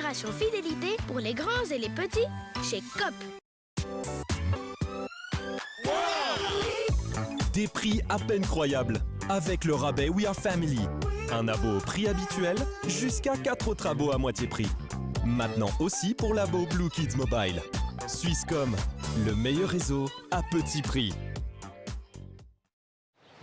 Génération Fidélité pour les grands et les petits chez Coop. Des prix à peine croyables avec le rabais We Are Family. Un abo au prix habituel jusqu'à 4 autres abos à moitié prix. Maintenant aussi pour l'abo Blue Kids Mobile. Swisscom, le meilleur réseau à petit prix.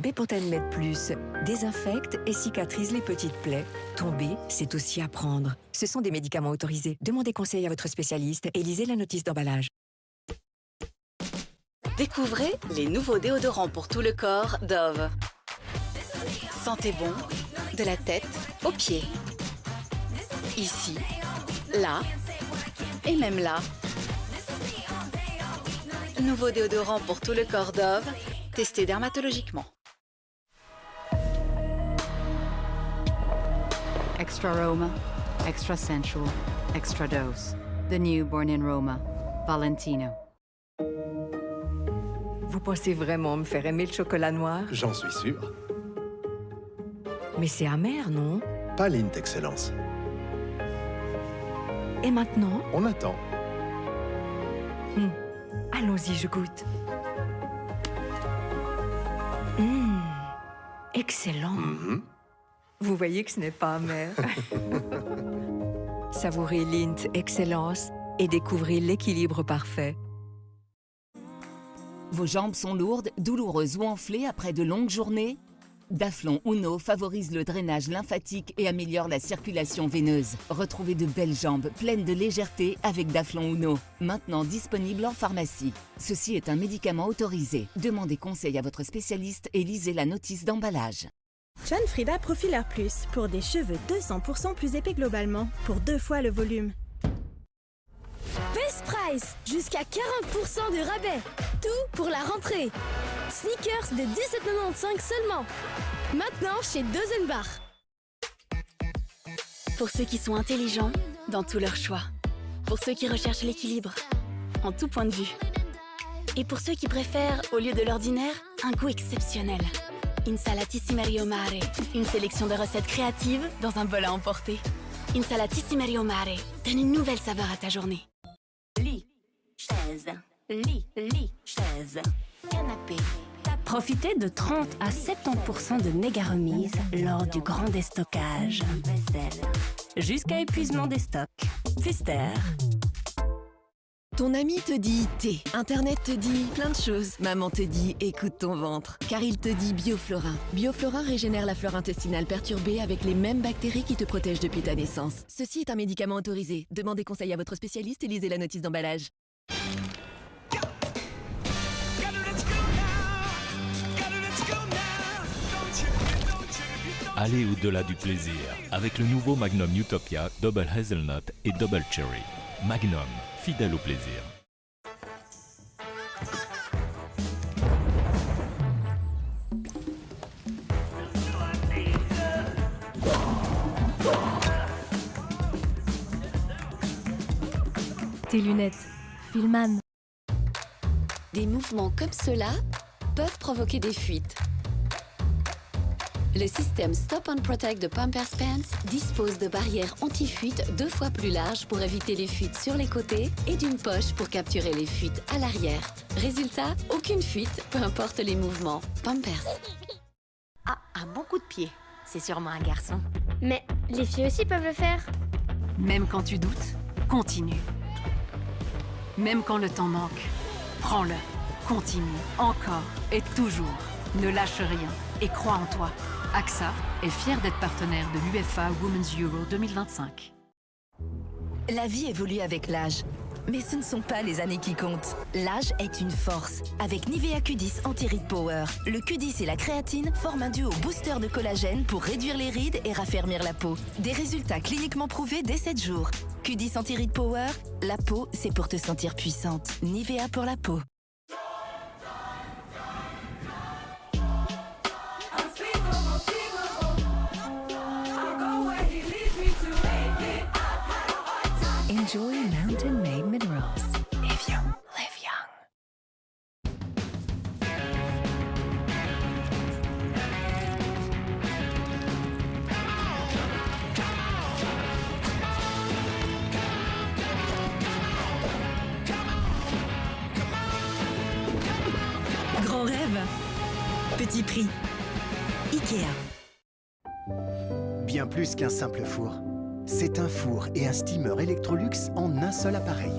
Bepanthen Med Plus désinfecte et cicatrise les petites plaies. Tomber, c'est aussi apprendre. Ce sont des médicaments autorisés. Demandez conseil à votre spécialiste et lisez la notice d'emballage. Découvrez les nouveaux déodorants pour tout le corps Dove. Sentez bon, de la tête aux pieds. Ici, là et même là. Nouveau déodorant pour tout le corps Dove, testé dermatologiquement. Extra aroma, extra sensual, extra dose. The new Born in Roma, Valentino. Vous pensez vraiment me faire aimer le chocolat noir? J'en suis sûr. Mais c'est amer, non? Pas Lindt Excellence. Et maintenant? On attend. Allons-y, je goûte. Excellent. Vous voyez que ce n'est pas amer. Savourez Lindt Excellence et découvrez l'équilibre parfait. Vos jambes sont lourdes, douloureuses ou enflées après de longues journées? Daflon Uno favorise le drainage lymphatique et améliore la circulation veineuse. Retrouvez de belles jambes pleines de légèreté avec Daflon Uno. Maintenant disponible en pharmacie. Ceci est un médicament autorisé. Demandez conseil à votre spécialiste et lisez la notice d'emballage. John Frieda Profiler Plus pour des cheveux 200% plus épais globalement pour 2 fois le volume. Best Price, jusqu'à 40% de rabais. Tout pour la rentrée. Sneakers de 17,95 seulement. Maintenant chez Dozenbach. Pour ceux qui sont intelligents dans tous leurs choix. Pour ceux qui recherchent l'équilibre en tout point de vue. Et pour ceux qui préfèrent, au lieu de l'ordinaire, un goût exceptionnel. Insalatissime Mare, une sélection de recettes créatives dans un bol à emporter. Insalatissime Mare, donne une nouvelle saveur à ta journée. Lit, chaise, chaise, canapé. Profitez de 30 à 70% de méga remises lors du grand déstockage. Jusqu'à épuisement des stocks. Pfister. Ton ami te dit thé, Internet te dit plein de choses. Maman te dit écoute ton ventre, car il te dit Bioflorin. Bioflorin régénère la flore intestinale perturbée avec les mêmes bactéries qui te protègent depuis ta naissance. Ceci est un médicament autorisé. Demandez conseil à votre spécialiste et lisez la notice d'emballage. Allez au-delà du plaisir avec le nouveau Magnum Utopia Double Hazelnut et Double Cherry. Magnum, fidèle au plaisir. Tes lunettes, Filman. Des mouvements comme cela peuvent provoquer des fuites. Le système Stop and Protect de Pampers Pants dispose de barrières anti-fuite 2 fois plus larges pour éviter les fuites sur les côtés et d'une poche pour capturer les fuites à l'arrière. Résultat, aucune fuite, peu importe les mouvements. Pampers. Ah, un bon coup de pied. C'est sûrement un garçon. Mais les filles aussi peuvent le faire. Même quand tu doutes, continue. Même quand le temps manque, prends-le. Continue, encore et toujours. Ne lâche rien et crois en toi. AXA est fier d'être partenaire de l'UEFA Women's Euro 2025. La vie évolue avec l'âge. Mais ce ne sont pas les années qui comptent. L'âge est une force. Avec Nivea Q10 Anti-Rides Power, le Q10 et la créatine forment un duo booster de collagène pour réduire les rides et raffermir la peau. Des résultats cliniquement prouvés dès 7 jours. Q10 Anti-Rides Power, la peau, c'est pour te sentir puissante. Nivea pour la peau. Enjoy mountain-made minerals. Evian. Live young. ton rêve. Petit prix. Ikea. Bien plus qu'un simple four. C'est un four et un steamer Electrolux en un seul appareil.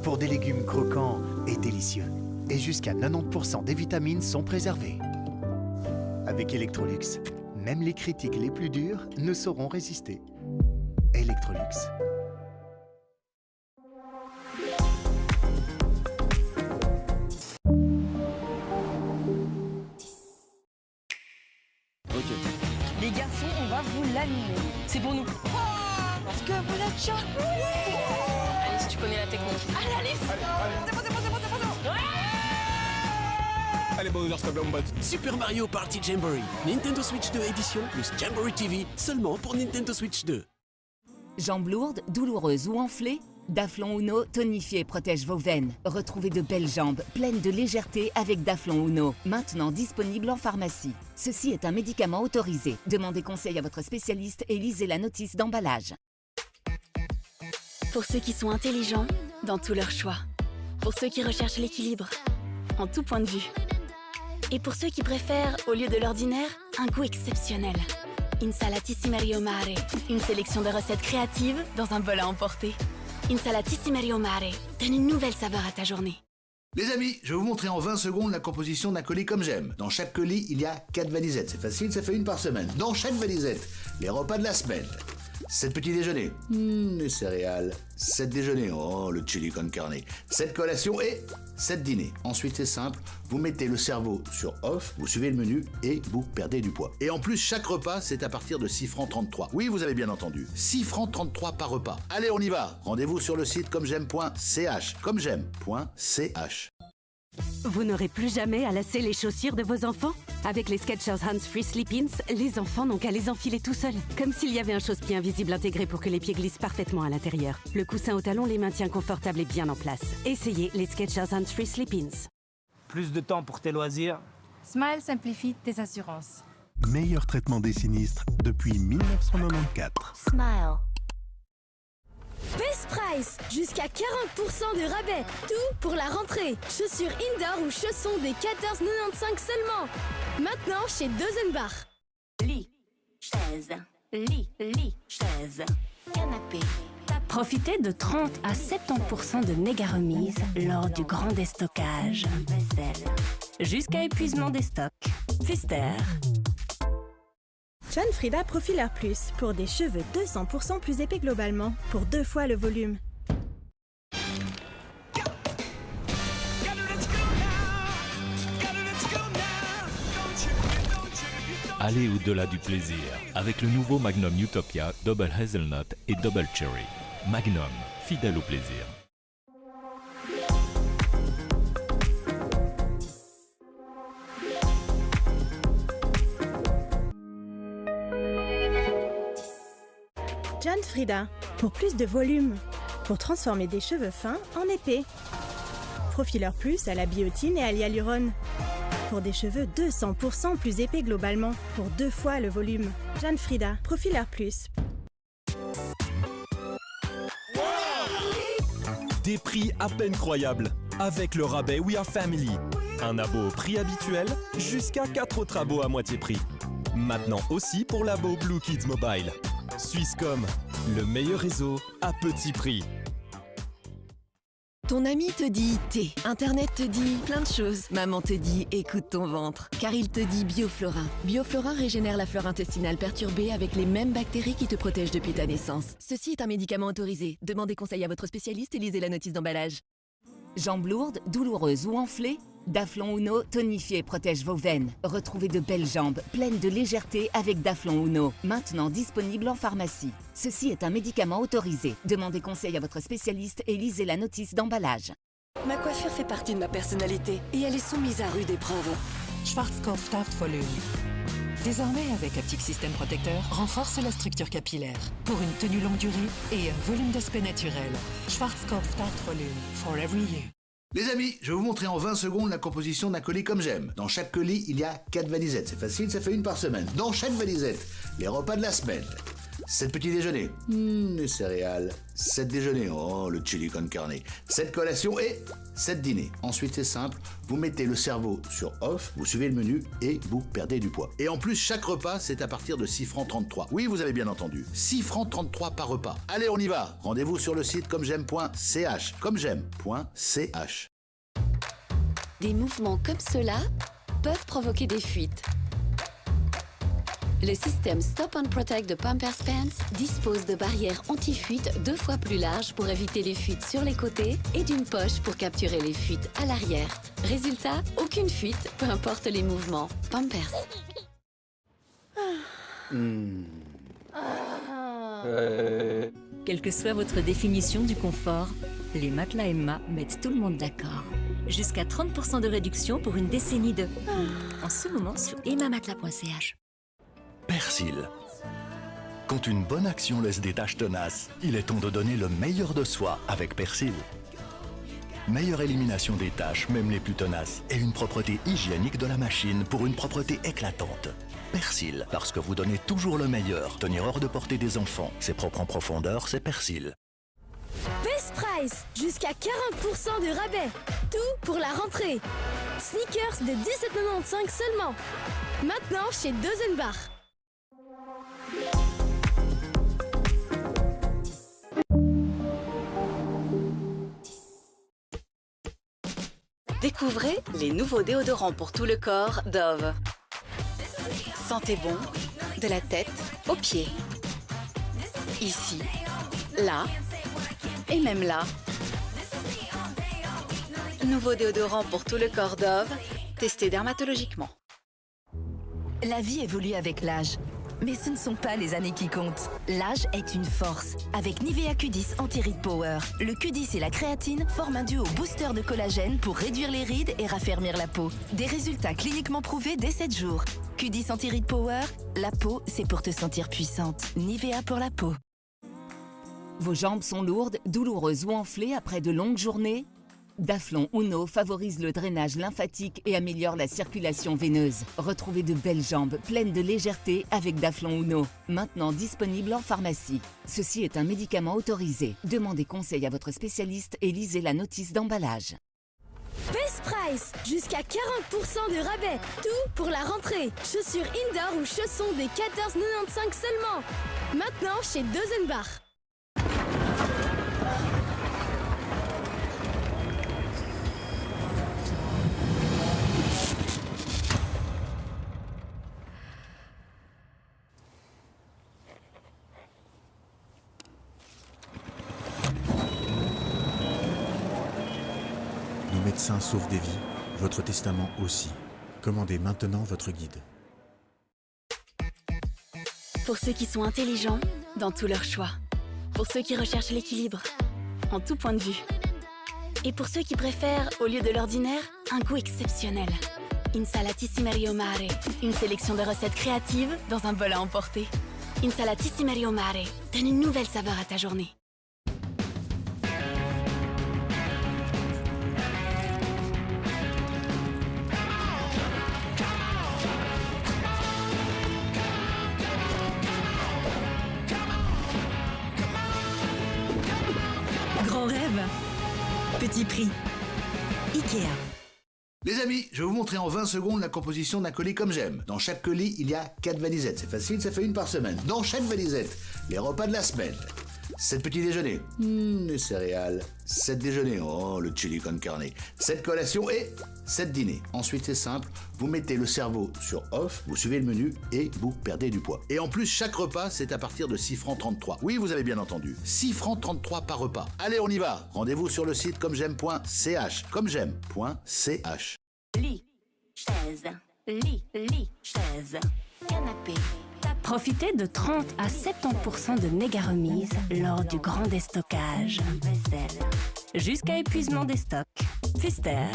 Pour des légumes croquants et délicieux. Et jusqu'à 90% des vitamines sont préservées. Avec Electrolux, même les critiques les plus dures ne sauront résister. Electrolux. Les garçons, on va vous l'animer. C'est pour nous. Parce que vous êtes chaud. Alice, tu connais la technique. Allez, Alice. C'est bon. Allez, bon, s'il te plaît, mon pote. Super Mario Party Jamboree. Nintendo Switch 2 édition plus Jamboree TV, seulement pour Nintendo Switch 2. Jambes lourdes, douloureuses ou enflées? Daflon Uno tonifie et protège vos veines. Retrouvez de belles jambes pleines de légèreté avec Daflon Uno, maintenant disponible en pharmacie. Ceci est un médicament autorisé. Demandez conseil à votre spécialiste et lisez la notice d'emballage. Pour ceux qui sont intelligents dans tous leurs choix. Pour ceux qui recherchent l'équilibre en tout point de vue. Et pour ceux qui préfèrent, au lieu de l'ordinaire, un goût exceptionnel. Insalatissime Mare, une sélection de recettes créatives dans un bol à emporter. Insalatissime Mare donne une nouvelle saveur à ta journée. Les amis, je vais vous montrer en 20 secondes la composition d'un colis comme j'aime. Dans chaque colis, il y a 4 valisettes. C'est facile, ça fait une par semaine. Dans chaque valisette, les repas de la semaine. 7 petits déjeuners. Les céréales. 7 déjeuners. Oh, le chili con carne. 7 collations et 7 dîners. Ensuite, c'est simple. Vous mettez le cerveau sur off, vous suivez le menu et vous perdez du poids. Et en plus, chaque repas, c'est à partir de 6 francs 33. Oui, vous avez bien entendu. 6 francs 33 par repas. Allez, on y va. Rendez-vous sur le site commej'aime.ch. Commej'aime.ch. Vous n'aurez plus jamais à lasser les chaussures de vos enfants? Avec les Skechers Hands Free Slip-ins, les enfants n'ont qu'à les enfiler tout seuls. Comme s'il y avait un chausse-pied invisible intégré pour que les pieds glissent parfaitement à l'intérieur. Le coussin au talon les maintient confortables et bien en place. Essayez les Skechers Hands Free Slip-ins. Plus de temps pour tes loisirs. Smile simplifie tes assurances. Meilleur traitement des sinistres depuis 1994. Smile. Best Price, jusqu'à 40% de rabais. Tout pour la rentrée. Chaussures indoor ou chaussons des 14,95 seulement. Maintenant chez Dozenbach. Lit, chaise, lit, chaise, canapé. Profitez de 30 à 70% de méga remises lors du grand déstockage. Vaisselle. Jusqu'à épuisement des stocks. Pfister. John Frieda Profiler Plus, pour des cheveux 200% plus épais globalement, pour 2 fois le volume. Allez au-delà du plaisir avec le nouveau Magnum Utopia Double Hazelnut et Double Cherry. Magnum, fidèle au plaisir. John Frieda, pour plus de volume, pour transformer des cheveux fins en épais. Profiler Plus à la biotine et à l'hyalurone, pour des cheveux 200% plus épais globalement, pour 2 fois le volume. John Frieda, Profiler Plus. Des prix à peine croyables, avec le rabais We Are Family. Un abo au prix habituel, jusqu'à 4 autres abos à moitié prix. Maintenant aussi pour l'abo Blue Kids Mobile. Swisscom, le meilleur réseau à petit prix. Ton ami te dit thé, Internet te dit plein de choses. Maman te dit écoute ton ventre, car il te dit Bioflorin. Bioflorin régénère la flore intestinale perturbée avec les mêmes bactéries qui te protègent depuis ta naissance. Ceci est un médicament autorisé. Demandez conseil à votre spécialiste et lisez la notice d'emballage. Jambes lourdes, douloureuses ou enflées? Daflon Uno tonifie et protège vos veines. Retrouvez de belles jambes pleines de légèreté avec Daflon Uno, maintenant disponible en pharmacie. Ceci est un médicament autorisé. Demandez conseil à votre spécialiste et lisez la notice d'emballage. Ma coiffure fait partie de ma personnalité et elle est soumise à rude épreuve. Schwarzkopf Taft Volume. Désormais, avec Optic System Protecteur, renforce la structure capillaire pour une tenue longue durée et un volume d'aspect naturel. Schwarzkopf Taft Volume, for every year. Les amis, je vais vous montrer en 20 secondes la composition d'un colis comme j'aime. Dans chaque colis, il y a 4 valisettes. C'est facile, ça fait une par semaine. Dans chaque valisette, les repas de la semaine. 7 petits déjeuners. Les céréales. 7 déjeuners. Oh, le chili con carne. 7 collations et 7 dîners. Ensuite, c'est simple. Vous mettez le cerveau sur off, vous suivez le menu et vous perdez du poids. Et en plus, chaque repas, c'est à partir de 6 francs 33. Oui, vous avez bien entendu. 6 francs 33 par repas. Allez, on y va. Rendez-vous sur le site commej'aime.ch. Commej'aime.ch. Des mouvements comme cela peuvent provoquer des fuites. Le système Stop and Protect de Pampers Pants dispose de barrières anti-fuite 2 fois plus larges pour éviter les fuites sur les côtés et d'une poche pour capturer les fuites à l'arrière. Résultat, aucune fuite, peu importe les mouvements. Pampers. Quelle que soit votre définition du confort, les matelas Emma mettent tout le monde d'accord. Jusqu'à 30% de réduction pour une décennie de... En ce moment sur emmamatelas.ch. Persil. Quand une bonne action laisse des taches tenaces, il est temps de donner le meilleur de soi avec Persil. Meilleure élimination des taches, même les plus tenaces, et une propreté hygiénique de la machine pour une propreté éclatante. Persil, parce que vous donnez toujours le meilleur. Tenir hors de portée des enfants, c'est propre en profondeur, c'est Persil. Best Price, jusqu'à 40% de rabais. Tout pour la rentrée. Sneakers de 17,95 seulement. Maintenant chez Dozenbach. Découvrez les nouveaux déodorants pour tout le corps Dove. Sentez bon, de la tête aux pieds. Ici, là et même là. Nouveau déodorant pour tout le corps Dove, testé dermatologiquement. La vie évolue avec l'âge. Mais ce ne sont pas les années qui comptent. L'âge est une force. Avec Nivea Q10 Anti-Rides Power, le Q10 et la créatine forment un duo booster de collagène pour réduire les rides et raffermir la peau. Des résultats cliniquement prouvés dès 7 jours. Q10 Anti-Rides Power, la peau, c'est pour te sentir puissante. Nivea pour la peau. Vos jambes sont lourdes, douloureuses ou enflées après de longues journées? Daflon Uno favorise le drainage lymphatique et améliore la circulation veineuse. Retrouvez de belles jambes pleines de légèreté avec Daflon Uno. Maintenant disponible en pharmacie. Ceci est un médicament autorisé. Demandez conseil à votre spécialiste et lisez la notice d'emballage. Best Price, jusqu'à 40% de rabais. Tout pour la rentrée. Chaussures indoor ou chaussons des 14,95 seulement. Maintenant chez Dozenbach. Nos médecins sauvent des vies, votre testament aussi. Commandez maintenant votre guide. Pour ceux qui sont intelligents dans tous leurs choix. Pour ceux qui recherchent l'équilibre en tout point de vue. Et pour ceux qui préfèrent, au lieu de l'ordinaire, un goût exceptionnel. Insalatissime Mare, une sélection de recettes créatives dans un bol à emporter. Insalatissime Mare, donne une nouvelle saveur à ta journée. Grand rêve, petit prix. Ikea. Les amis, je vais vous montrer en 20 secondes la composition d'un colis comme j'aime. Dans chaque colis, il y a 4 valisettes. C'est facile, ça fait une par semaine. Dans chaque valisette, les repas de la semaine. 7 petits déjeuners. Les céréales. 7 déjeuners. Oh, le chili con carne. 7 collations et 7 dîners. Ensuite, c'est simple. Vous mettez le cerveau sur off, vous suivez le menu et vous perdez du poids. Et en plus, chaque repas, c'est à partir de 6 francs 33. Oui, vous avez bien entendu. 6 francs 33 par repas. Allez, on y va. Rendez-vous sur le site commej'aime.ch. Commej'aime.ch. Lit, chaise, lit, chaise, canapé. Profitez de 30 à 70% de méga remises lors du grand déstockage. Vaisselle. Jusqu'à épuisement des stocks. Pfister.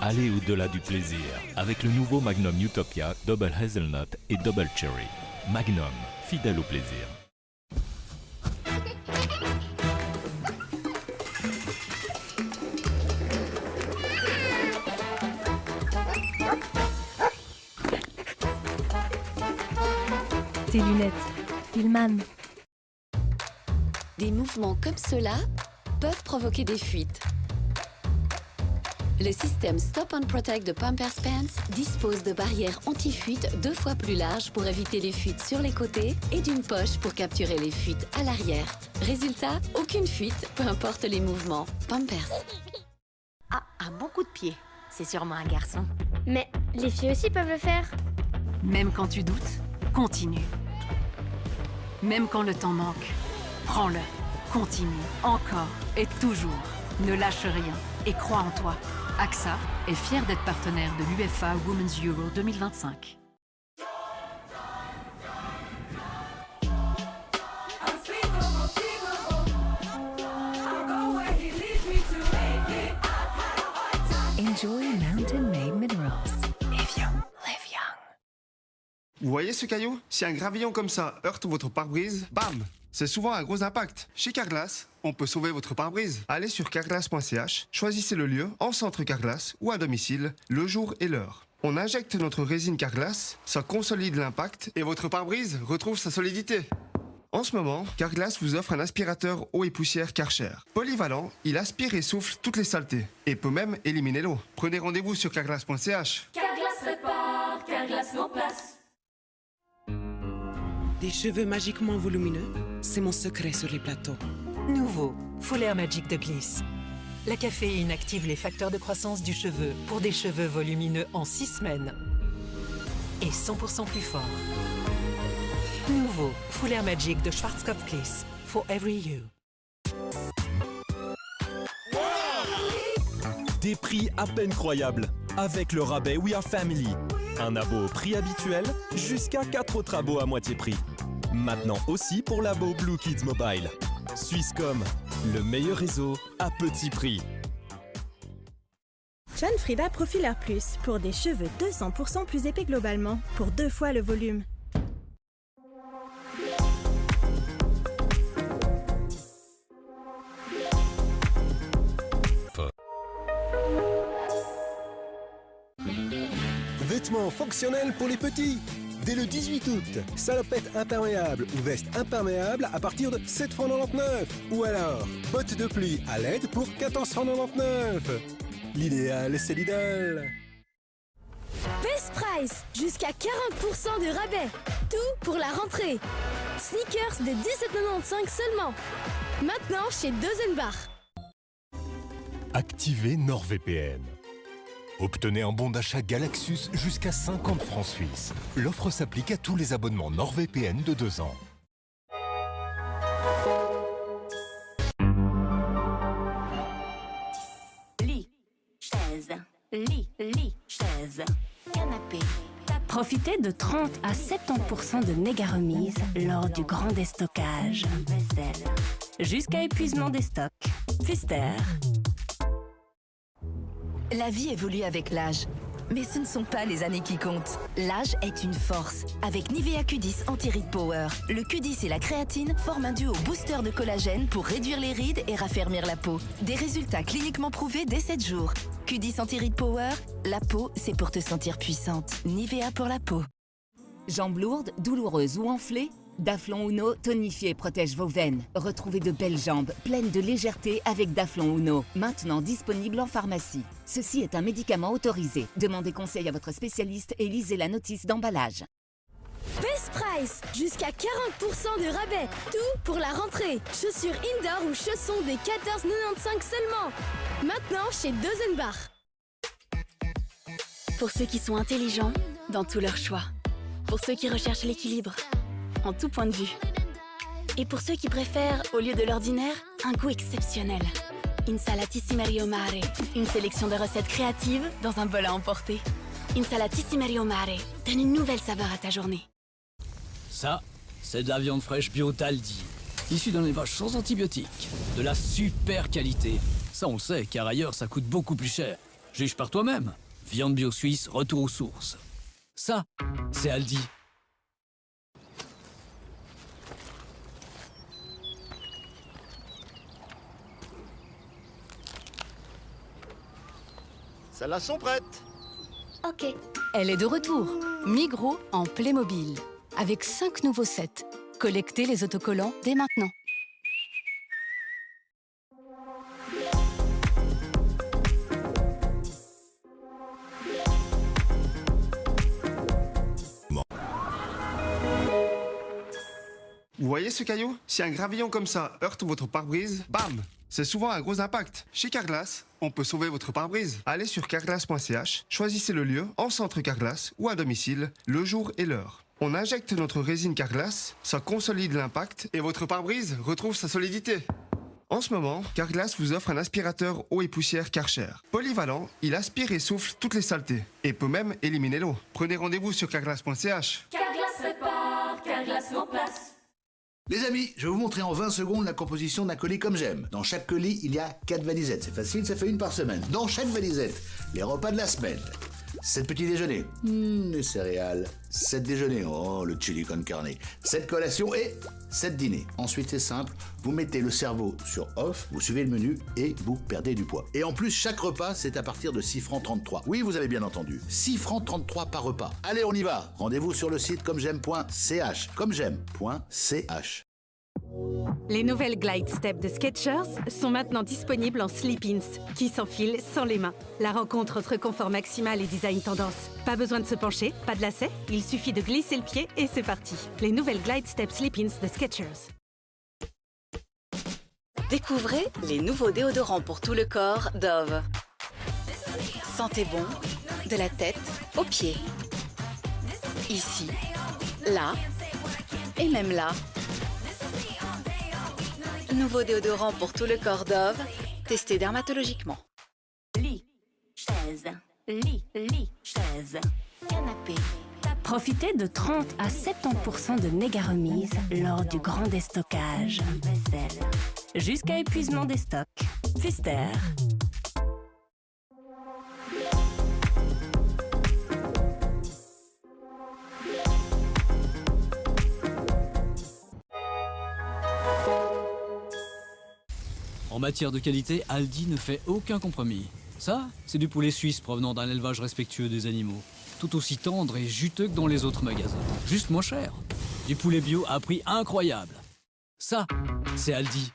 Allez au-delà du plaisir avec le nouveau Magnum Utopia Double Hazelnut et Double Cherry. Magnum, fidèle au plaisir. Tes lunettes. Filman. Des mouvements comme cela peuvent provoquer des fuites. Le système Stop and Protect de Pampers Pants dispose de barrières anti-fuite 2 fois plus larges pour éviter les fuites sur les côtés et d'une poche pour capturer les fuites à l'arrière. Résultat, aucune fuite, peu importe les mouvements. Pampers. Ah, un bon coup de pied. C'est sûrement un garçon. Mais les filles aussi peuvent le faire. Même quand tu doutes, continue. Même quand le temps manque, prends-le. Continue, encore et toujours. Ne lâche rien et crois en toi. AXA est fier d'être partenaire de l'UEFA Women's Euro 2025. Enjoy Mountain Made Minerals. Live young, live young. Vous voyez ce caillou? Si un gravillon comme ça heurte votre pare-brise, bam! C'est souvent un gros impact. Chez Carglass, on peut sauver votre pare-brise. Allez sur carglass.ch, choisissez le lieu, en centre Carglass ou à domicile, le jour et l'heure. On injecte notre résine Carglass, ça consolide l'impact et votre pare-brise retrouve sa solidité. En ce moment, Carglass vous offre un aspirateur eau et poussière Karcher. Polyvalent, il aspire et souffle toutes les saletés et peut même éliminer l'eau. Prenez rendez-vous sur carglass.ch. Carglass répare, Carglass met en place. Des cheveux magiquement volumineux, c'est mon secret sur les plateaux. Nouveau, Full Air Magic de Gliss. La caféine active les facteurs de croissance du cheveu pour des cheveux volumineux en 6 semaines. Et 100% plus fort. Nouveau, Full Air Magic de Schwarzkopf Gliss. For every you. Des prix à peine croyables avec le rabais We Are Family. Un abo au prix habituel, jusqu'à 4 autres abos à moitié prix. Maintenant aussi pour l'abo Blue Kids Mobile. Swisscom, le meilleur réseau à petit prix. John Frieda Profiler Plus pour des cheveux 200% plus épais globalement, pour 2 fois le volume. Vêtements fonctionnels pour les petits. Dès le 18 août, salopette imperméable ou veste imperméable à partir de 7,99 €. Ou alors, bottes de pluie à LED pour 14,99 €. L'idéal, c'est Lidl. Best Price, jusqu'à 40% de rabais. Tout pour la rentrée. Sneakers de 17,95 € seulement. Maintenant chez Dozenbach. Activez NordVPN. Obtenez un bon d'achat Galaxus jusqu'à 50 francs suisses. L'offre s'applique à tous les abonnements NordVPN de 2 ans. Lit, chaise, chaise, canapé. Profitez de 30 à 70% de méga remises lors du grand déstockage. Vaisselle. Jusqu'à épuisement des stocks. Pfister. La vie évolue avec l'âge. Mais ce ne sont pas les années qui comptent. L'âge est une force. Avec Nivea Q10 Anti-Rides Power, le Q10 et la créatine forment un duo booster de collagène pour réduire les rides et raffermir la peau. Des résultats cliniquement prouvés dès 7 jours. Q10 Anti-Rides Power, la peau, c'est pour te sentir puissante. Nivea pour la peau. Jambes lourdes, douloureuses ou enflées? Daflon Uno tonifie et protège vos veines. Retrouvez de belles jambes pleines de légèreté avec Daflon Uno, maintenant disponible en pharmacie. Ceci est un médicament autorisé. Demandez conseil à votre spécialiste et lisez la notice d'emballage. Best Price, jusqu'à 40% de rabais. Tout pour la rentrée. Chaussures indoor ou chaussons des 14,95 € seulement. Maintenant chez Dozenbach. Pour ceux qui sont intelligents dans tous leurs choix. Pour ceux qui recherchent l'équilibre en tout point de vue. Et pour ceux qui préfèrent, au lieu de l'ordinaire, un goût exceptionnel. Insalatissime Mare, une sélection de recettes créatives dans un bol à emporter. Insalatissime Mare, donne une nouvelle saveur à ta journée. Ça, c'est de la viande fraîche bio Taldi, issue d'un élevage sans antibiotiques. De la super qualité. Ça, on le sait, car ailleurs, ça coûte beaucoup plus cher. Juge par toi-même. Viande bio suisse, retour aux sources. Ça, c'est Aldi. Celles-là sont prêtes. Ok. Elle est de retour. Migros en Playmobil. avec 5 nouveaux sets. Collectez les autocollants dès maintenant. Vous voyez ce caillou? Si un gravillon comme ça heurte votre pare-brise, bam! C'est souvent un gros impact. Chez Carglass, on peut sauver votre pare-brise. Allez sur carglass.ch, choisissez le lieu, en centre Carglass ou à domicile, le jour et l'heure. On injecte notre résine Carglass, ça consolide l'impact et votre pare-brise retrouve sa solidité. En ce moment, Carglass vous offre un aspirateur eau et poussière Karcher. Polyvalent, il aspire et souffle toutes les saletés et peut même éliminer l'eau. Prenez rendez-vous sur carglass.ch. Carglass répare, Carglass met en place. Les amis, je vais vous montrer en 20 secondes la composition d'un colis comme j'aime. Dans chaque colis, il y a 4 valisettes. C'est facile, ça fait une par semaine. Dans chaque valisette, les repas de la semaine. 7 petits déjeuners. Les céréales. 7 déjeuners. Oh, le chili con carne. 7 collations et 7 dîners. Ensuite, c'est simple. Vous mettez le cerveau sur off, vous suivez le menu et vous perdez du poids. Et en plus, chaque repas, c'est à partir de 6 francs 33. Oui, vous avez bien entendu. 6 francs 33 par repas. Allez, on y va. Rendez-vous sur le site commej'aime.ch. Commej'aime.ch. Les nouvelles Glide Step de Skechers sont maintenant disponibles en slip-ins, qui s'enfilent sans les mains. La rencontre entre confort maximal et design tendance. Pas besoin de se pencher, pas de lacets, il suffit de glisser le pied et c'est parti. Les nouvelles Glide Step slip-ins de Skechers. Découvrez les nouveaux déodorants pour tout le corps Dove. Sentez bon de la tête aux pieds. Ici, là et même là. Nouveau déodorant pour tout le corps Dove, testé dermatologiquement. Lit, chaise, chaise, canapé. Profitez de 30 à 70% de méga remises lors du grand déstockage. Vaisselle. Jusqu'à épuisement des stocks. Pfister. En matière de qualité, Aldi ne fait aucun compromis. Ça, c'est du poulet suisse provenant d'un élevage respectueux des animaux. Tout aussi tendre et juteux que dans les autres magasins. Juste moins cher. Du poulet bio à prix incroyable. Ça, c'est Aldi.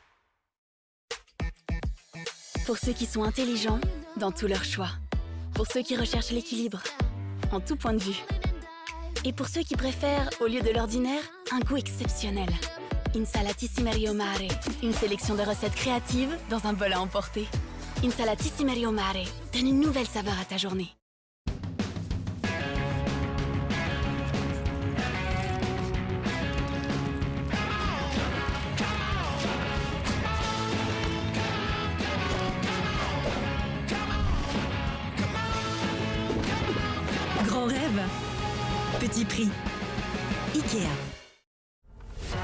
Pour ceux qui sont intelligents dans tous leurs choix. Pour ceux qui recherchent l'équilibre, en tout point de vue. Et pour ceux qui préfèrent, au lieu de l'ordinaire, un goût exceptionnel. Insalatissime Mare, une sélection de recettes créatives dans un bol à emporter. Insalatissime Mare, donne une nouvelle saveur à ta journée. Grand rêve, petit prix. Ikea.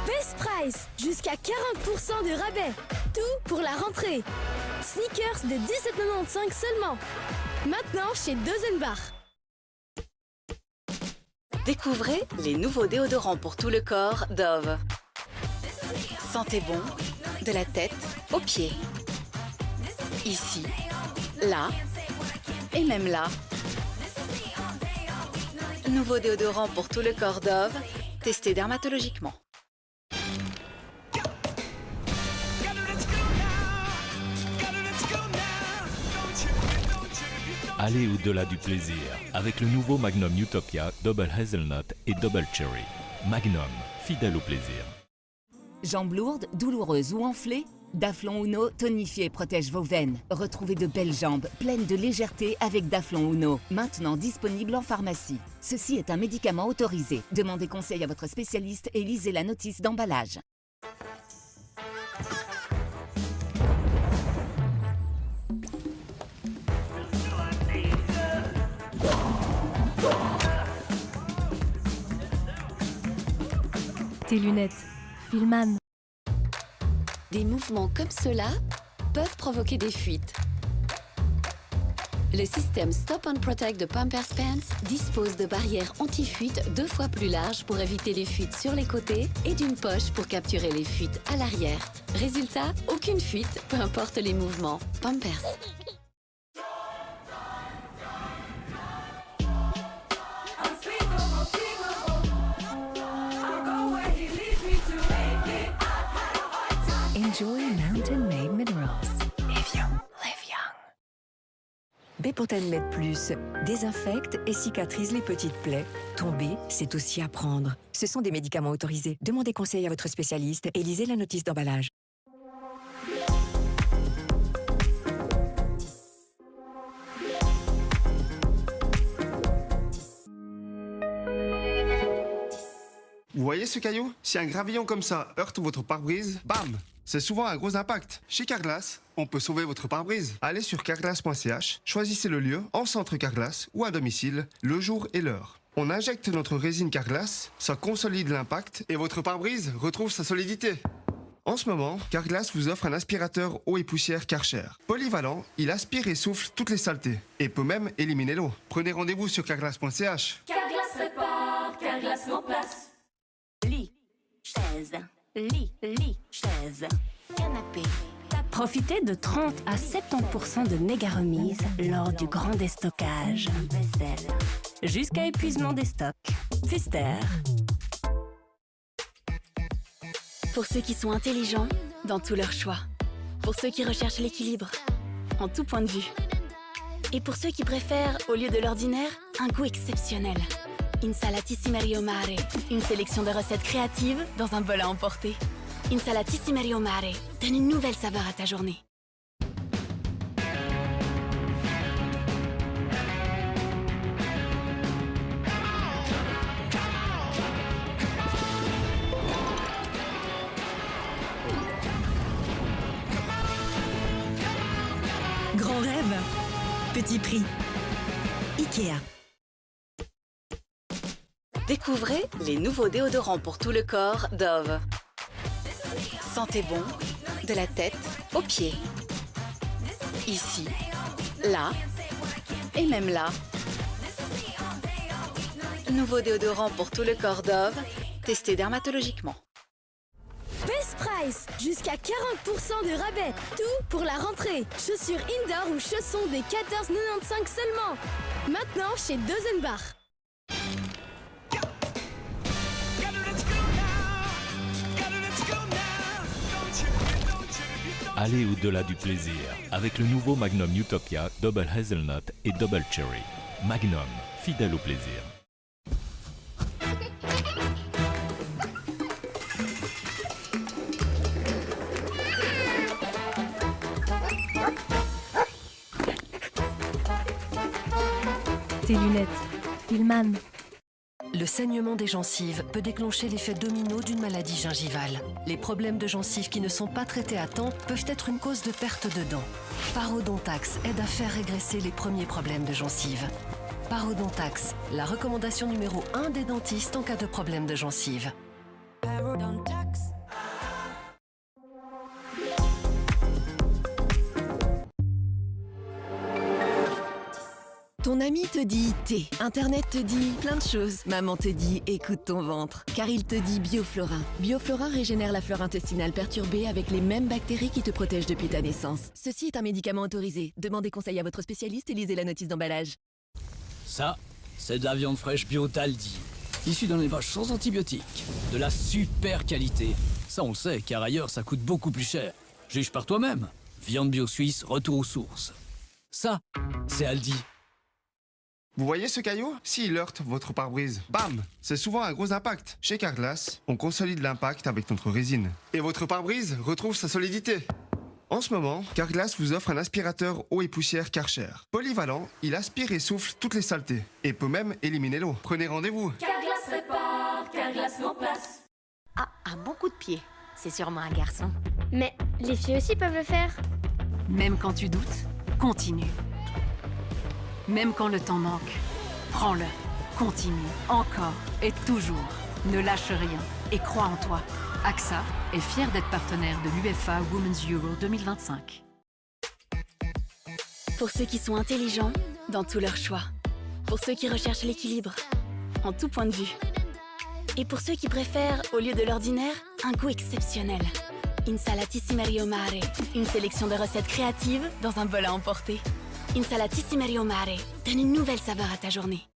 Best Price, jusqu'à 40% de rabais. Tout pour la rentrée. Sneakers de 17,95 seulement. Maintenant chez Dozenbar. Découvrez les nouveaux déodorants pour tout le corps Dove. Sentez bon de la tête aux pieds. Ici, là et même là. Nouveau déodorant pour tout le corps Dove, testé dermatologiquement. Allez au-delà du plaisir avec le nouveau Magnum Utopia Double Hazelnut et Double Cherry. Magnum, fidèle au plaisir. Jambes lourdes, douloureuses ou enflées? Daflon Uno tonifie et protège vos veines. Retrouvez de belles jambes pleines de légèreté avec Daflon Uno, maintenant disponible en pharmacie. Ceci est un médicament autorisé. Demandez conseil à votre spécialiste et lisez la notice d'emballage. Tes lunettes, Filman. Des mouvements comme cela peuvent provoquer des fuites. Le système Stop and Protect de Pampers Pants dispose de barrières anti-fuite 2 fois plus larges pour éviter les fuites sur les côtés et d'une poche pour capturer les fuites à l'arrière. Résultat, aucune fuite, peu importe les mouvements. Pampers. Bépotin Med Plus désinfecte et cicatrise les petites plaies. Tomber, c'est aussi apprendre. Ce sont des médicaments autorisés. Demandez conseil à votre spécialiste et lisez la notice d'emballage. Vous voyez ce caillou? Si un gravillon comme ça heurte votre pare-brise, bam! C'est souvent un gros impact. Chez Carglass, on peut sauver votre pare-brise. Allez sur carglass.ch, choisissez le lieu, en centre Carglass ou à domicile, le jour et l'heure. On injecte notre résine Carglass, ça consolide l'impact et votre pare-brise retrouve sa solidité. En ce moment, Carglass vous offre un aspirateur eau et poussière Karcher. Polyvalent, il aspire et souffle toutes les saletés et peut même éliminer l'eau. Prenez rendez-vous sur carglass.ch. Carglass répare, Carglass remplace. Lit, chaise, lit, chaise, canapé. Profitez de 30 à 70% de méga remises lors du grand déstockage. Vaisselle. Jusqu'à épuisement des stocks. Pfister. Pour ceux qui sont intelligents dans tous leurs choix. Pour ceux qui recherchent l'équilibre en tout point de vue. Et pour ceux qui préfèrent, au lieu de l'ordinaire, un goût exceptionnel. Insalatissime au mare. Une sélection de recettes créatives dans un bol à emporter. Insalatissime au mare. Donne une nouvelle saveur à ta journée. Grand rêve, petit prix. Ikea. Découvrez les nouveaux déodorants pour tout le corps Dove. Sentez bon de la tête aux pieds. Ici, là et même là. Nouveau déodorant pour tout le corps Dove, testé dermatologiquement. Best Price, jusqu'à 40% de rabais. Tout pour la rentrée. Chaussures indoor ou chaussons des 14,95 seulement. Maintenant chez Dozenbach. Allez au-delà du plaisir avec le nouveau Magnum Utopia Double Hazelnut et Double Cherry. Magnum, fidèle au plaisir. Tes lunettes, Filman. Le saignement des gencives peut déclencher l'effet domino d'une maladie gingivale. Les problèmes de gencives qui ne sont pas traités à temps peuvent être une cause de perte de dents. Parodontax aide à faire régresser les premiers problèmes de gencives. Parodontax, la recommandation numéro 1 des dentistes en cas de problème de gencives. Parodontax. Ton ami te dit thé, Internet te dit plein de choses. Maman te dit écoute ton ventre, car il te dit Bioflorin. Bioflorin régénère la flore intestinale perturbée avec les mêmes bactéries qui te protègent depuis ta naissance. Ceci est un médicament autorisé. Demandez conseil à votre spécialiste et lisez la notice d'emballage. Ça, c'est de la viande fraîche bio Taldi, issue d'un élevage sans antibiotiques. De la super qualité. Ça, on le sait, car ailleurs, ça coûte beaucoup plus cher. Juge par toi-même. Viande bio suisse, retour aux sources. Ça, c'est Aldi. Vous voyez ce caillou? S'il heurte votre pare-brise, bam! C'est souvent un gros impact. Chez Carglass, on consolide l'impact avec notre résine. Et votre pare-brise retrouve sa solidité. En ce moment, Carglass vous offre un aspirateur eau et poussière Karcher. Polyvalent, il aspire et souffle toutes les saletés. Et peut même éliminer l'eau. Prenez rendez-vous. Carglass répare, Carglass remplace. Ah, un bon coup de pied. C'est sûrement un garçon. Mais les filles aussi peuvent le faire. Même quand tu doutes, continue. Même quand le temps manque, prends-le, continue, encore et toujours. Ne lâche rien et crois en toi. AXA est fier d'être partenaire de l'UEFA Women's Euro 2025. Pour ceux qui sont intelligents dans tous leurs choix. Pour ceux qui recherchent l'équilibre en tout point de vue. Et pour ceux qui préfèrent, au lieu de l'ordinaire, un goût exceptionnel. Insalatissime au mare. Une sélection de recettes créatives dans un bol à emporter. Insalatissime au mare. Donne une nouvelle saveur à ta journée.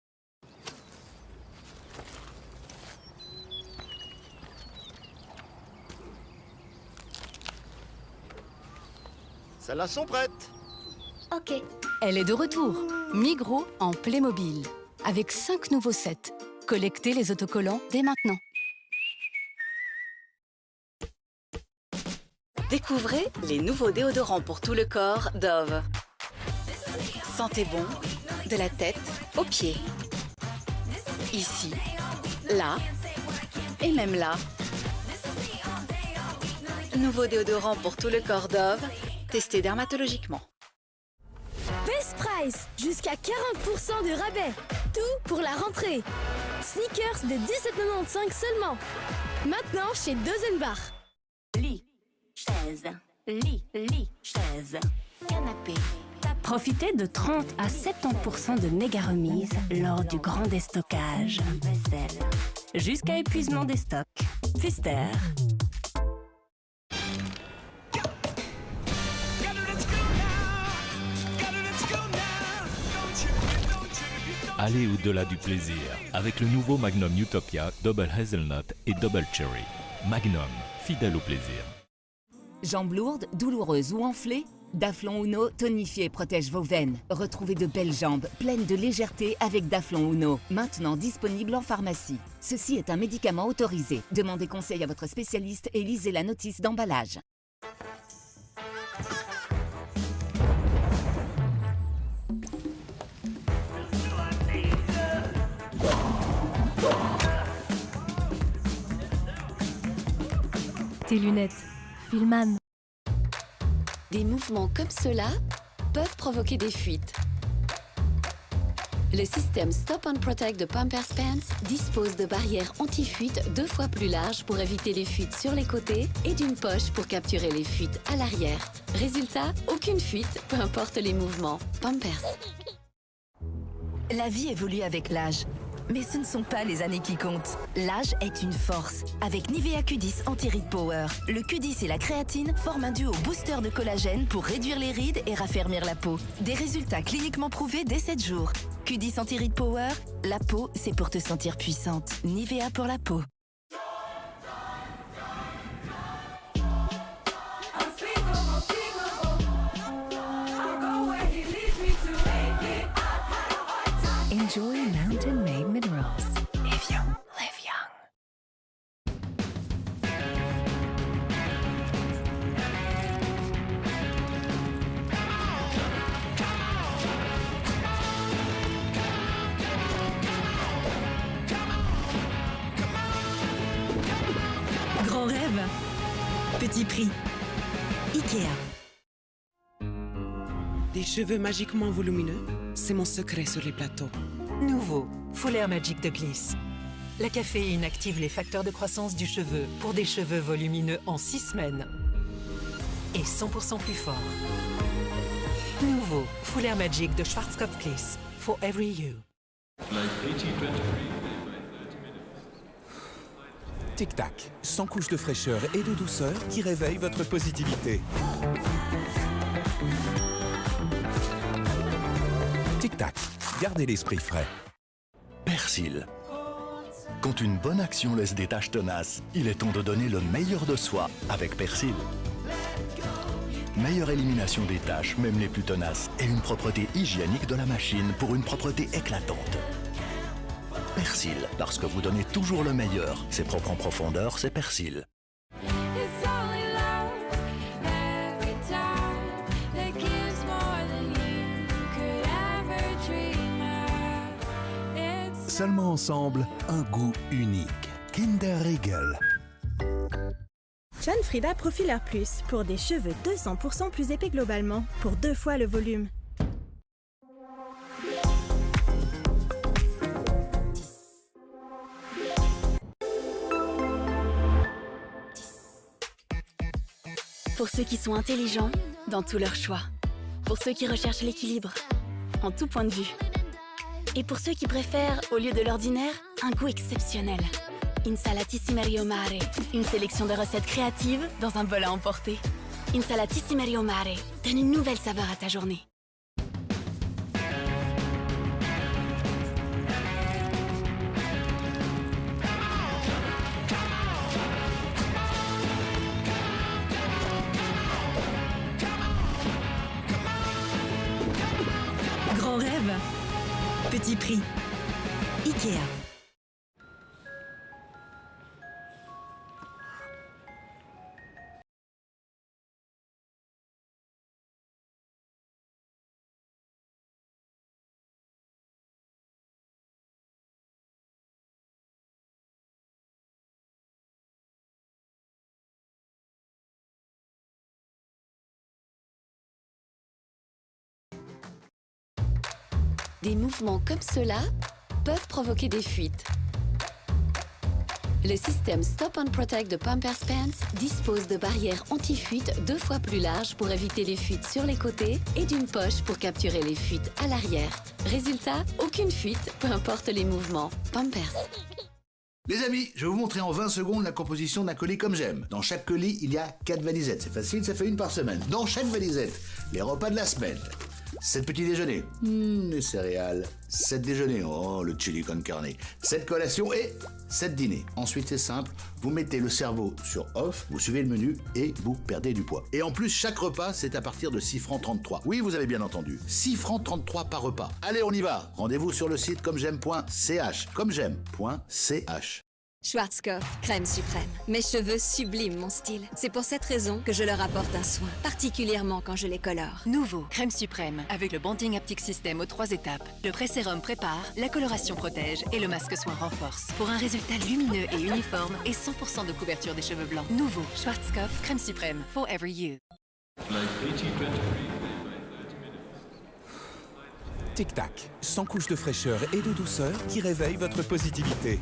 Celles-là sont prêtes. Ok. Elle est de retour. Migros en Playmobil. Avec 5 nouveaux sets. Collectez les autocollants dès maintenant. Découvrez les nouveaux déodorants pour tout le corps Dove. Sentez bon, de la tête aux pieds. Ici, là et même là. Nouveau déodorant pour tout le corps Dove, testé dermatologiquement. Best Price, jusqu'à 40% de rabais. Tout pour la rentrée. Sneakers de 17,95 seulement. Maintenant chez Dozenbach. Lit, chaise, lit, chaise, canapé. Profitez de 30 à 70% de méga remises lors du grand déstockage. Vaisselle. Jusqu'à épuisement des stocks. Pfister. Allez au-delà du plaisir avec le nouveau Magnum Utopia Double Hazelnut et Double Cherry. Magnum, fidèle au plaisir. Jambes lourdes, douloureuses ou enflées? Daflon Uno tonifie et protège vos veines. Retrouvez de belles jambes pleines de légèreté avec Daflon Uno, maintenant disponible en pharmacie. Ceci est un médicament autorisé. Demandez conseil à votre spécialiste et lisez la notice d'emballage. Tes lunettes, Filman. Des mouvements comme cela peuvent provoquer des fuites. Le système Stop and Protect de Pampers Pants dispose de barrières anti-fuite 2 fois plus larges pour éviter les fuites sur les côtés et d'une poche pour capturer les fuites à l'arrière. Résultat, aucune fuite, peu importe les mouvements. Pampers. La vie évolue avec l'âge. Mais ce ne sont pas les années qui comptent. L'âge est une force. Avec Nivea Q10 Anti-Rides Power, le Q10 et la créatine forment un duo booster de collagène pour réduire les rides et raffermir la peau. Des résultats cliniquement prouvés dès 7 jours. Q10 Anti-Rides Power, la peau, c'est pour te sentir puissante. Nivea pour la peau. Enjoy mountain-made minerals. Evian, live young. Grand rêve, petit prix. Ikea. Des cheveux magiquement volumineux, c'est mon secret sur les plateaux. Nouveau, Full Air Magic de Gliss. La caféine active les facteurs de croissance du cheveu pour des cheveux volumineux en 6 semaines. Et 100% plus fort. Nouveau, Full Air Magic de Schwarzkopf Gliss. For every you. Tic-tac, 100 couches de fraîcheur et de douceur qui réveillent votre positivité. Tic-tac, gardez l'esprit frais. Persil. Quand une bonne action laisse des taches tenaces, il est temps de donner le meilleur de soi avec Persil. Meilleure élimination des taches, même les plus tenaces, et une propreté hygiénique de la machine pour une propreté éclatante. Persil, parce que vous donnez toujours le meilleur. C'est propre en profondeur, c'est Persil. Seulement ensemble, un goût unique. Kinder Riegel. John Frieda Profiler Plus pour des cheveux 200% plus épais globalement, pour 2 fois le volume. Pour ceux qui sont intelligents dans tous leurs choix. Pour ceux qui recherchent l'équilibre en tout point de vue. Et pour ceux qui préfèrent, au lieu de l'ordinaire, un goût exceptionnel. Insalatissime Mare, une sélection de recettes créatives dans un bol à emporter. Insalatissime Mare donne une nouvelle saveur à ta journée. Petit prix. Ikea. Des mouvements comme cela peuvent provoquer des fuites. Le système Stop and Protect de Pampers Pants dispose de barrières anti-fuite 2 fois plus larges pour éviter les fuites sur les côtés et d'une poche pour capturer les fuites à l'arrière. Résultat, aucune fuite, peu importe les mouvements. Pampers. Les amis, je vais vous montrer en 20 secondes la composition d'un colis comme j'aime. Dans chaque colis, il y a 4 valisettes. C'est facile, ça fait une par semaine. Dans chaque valisette, les repas de la semaine. 7 petits déjeuners, les céréales. 7 déjeuners, oh le chili con carne. 7 collations et 7 dîners. Ensuite c'est simple, vous mettez le cerveau sur off, vous suivez le menu et vous perdez du poids. Et en plus chaque repas c'est à partir de 6 francs 33. Oui vous avez bien entendu, 6 francs 33 par repas. Allez on y va, rendez-vous sur le site commej'aime.ch. Commej'aime.ch. Schwarzkopf, crème suprême. Mes cheveux subliment mon style. C'est pour cette raison que je leur apporte un soin, particulièrement quand je les colore. Nouveau, crème suprême, avec le Bonding Haptic System aux 3 étapes. Le pré-sérum prépare, la coloration protège et le masque soin renforce. Pour un résultat lumineux et uniforme et 100% de couverture des cheveux blancs. Nouveau, Schwarzkopf, crème suprême, Forever You. Tic-tac, 100 couches de fraîcheur et de douceur qui réveillent votre positivité.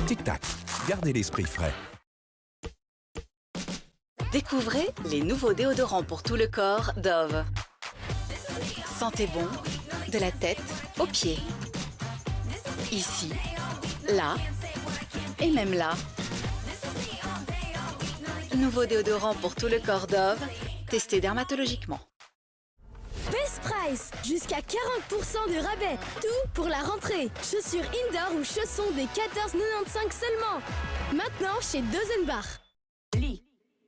Tic-tac, gardez l'esprit frais. Découvrez les nouveaux déodorants pour tout le corps Dove. Sentez bon de la tête aux pieds. Ici, là et même là. Nouveau déodorant pour tout le corps Dove, testé dermatologiquement. Best Price, jusqu'à 40% de rabais. Tout pour la rentrée. Chaussures indoor ou chaussons des 14,95 seulement. Maintenant chez Dozenbach. Lit,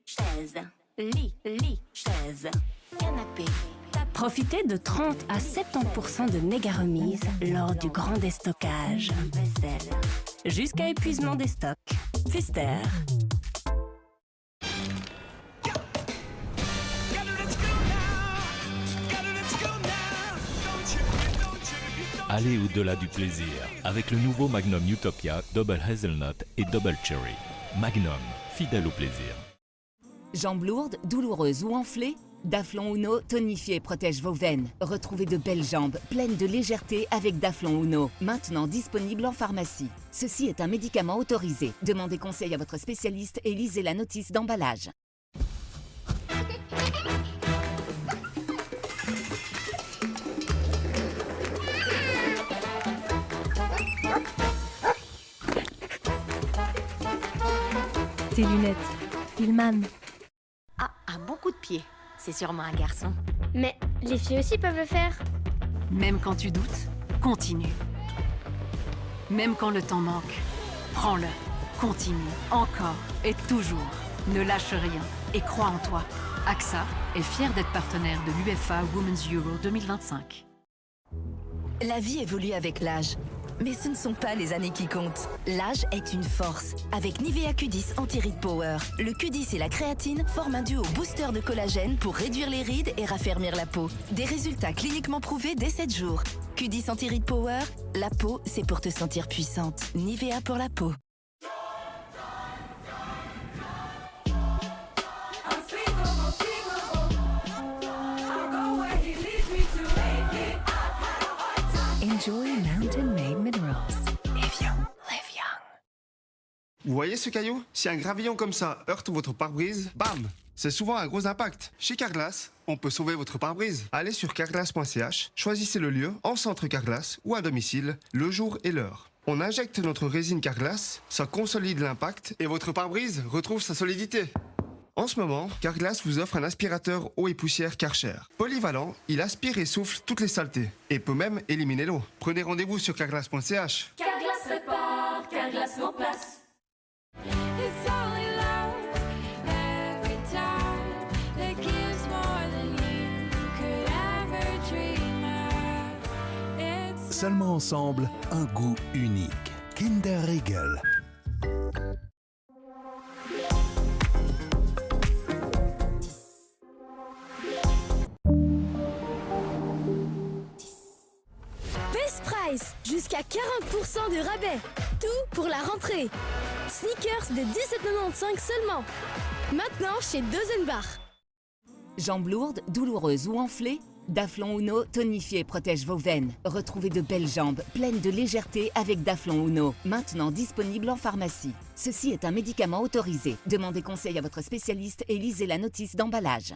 chaise, lit, chaise, canapé. Profitez de 30 à 70% de méga remises lors du grand déstockage. Vaisselle. Jusqu'à épuisement des stocks. Pfister. Allez au-delà du plaisir avec le nouveau Magnum Utopia Double Hazelnut et Double Cherry. Magnum, fidèle au plaisir. Jambes lourdes, douloureuses ou enflées? Daflon Uno tonifie et protège vos veines. Retrouvez de belles jambes pleines de légèreté avec Daflon Uno, maintenant disponible en pharmacie. Ceci est un médicament autorisé. Demandez conseil à votre spécialiste et lisez la notice d'emballage. Tes lunettes. Filman. Ah, un bon coup de pied. C'est sûrement un garçon. Mais les filles aussi peuvent le faire. Même quand tu doutes, continue. Même quand le temps manque, prends-le. Continue, encore et toujours. Ne lâche rien et crois en toi. AXA est fier d'être partenaire de l'UEFA Women's Euro 2025. La vie évolue avec l'âge. Mais ce ne sont pas les années qui comptent. L'âge est une force. Avec Nivea Q10 Anti-Rides Power, le Q10 et la créatine forment un duo booster de collagène pour réduire les rides et raffermir la peau. Des résultats cliniquement prouvés dès 7 jours. Q10 Anti-Rides Power, la peau, c'est pour te sentir puissante. Nivea pour la peau. Enjoy mountain-made minerals. Live young, live young. Vous voyez ce caillou? Si un gravillon comme ça heurte votre pare-brise, bam! C'est souvent un gros impact. Chez Carglass, on peut sauver votre pare-brise. Allez sur carglass.ch, choisissez le lieu, en centre Carglass ou à domicile, le jour et l'heure. On injecte notre résine Carglass, ça consolide l'impact et votre pare-brise retrouve sa solidité. En ce moment, Carglass vous offre un aspirateur eau et poussière Karcher. Polyvalent, il aspire et souffle toutes les saletés et peut même éliminer l'eau. Prenez rendez-vous sur carglass.ch. Carglass répare, Carglass met en place. Seulement ensemble, un goût unique. Kinder Riegel. Best Price, jusqu'à 40% de rabais. Tout pour la rentrée. Sneakers de 17,95 seulement. Maintenant chez Dozenbach. Jambes lourdes, douloureuses ou enflées? Daflon Uno tonifie et protège vos veines. Retrouvez de belles jambes pleines de légèreté avec Daflon Uno, maintenant disponible en pharmacie. Ceci est un médicament autorisé. Demandez conseil à votre spécialiste et lisez la notice d'emballage.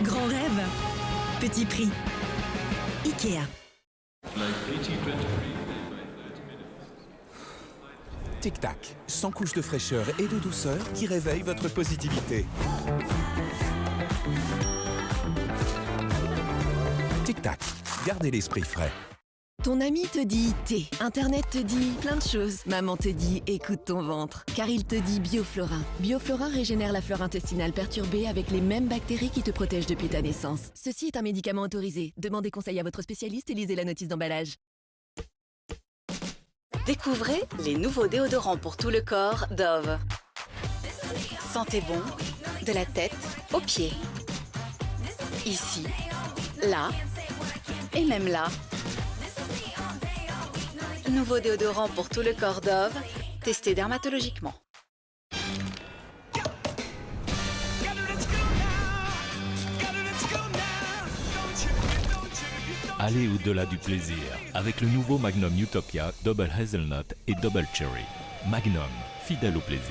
Grand rêve, petit prix. Ikea. Tic-tac, 100 couches de fraîcheur et de douceur qui réveillent votre positivité. Tic-tac, gardez l'esprit frais. Ton ami te dit thé, Internet te dit plein de choses. Maman te dit écoute ton ventre, car il te dit Bioflorin. Bioflorin régénère la flore intestinale perturbée avec les mêmes bactéries qui te protègent depuis ta naissance. Ceci est un médicament autorisé. Demandez conseil à votre spécialiste et lisez la notice d'emballage. Découvrez les nouveaux déodorants pour tout le corps Dove. Sentez bon de la tête aux pieds. Ici, là et même là. Nouveau déodorant pour tout le corps Dove, testé dermatologiquement. Allez au-delà du plaisir avec le nouveau Magnum Utopia Double Hazelnut et Double Cherry. Magnum, fidèle au plaisir.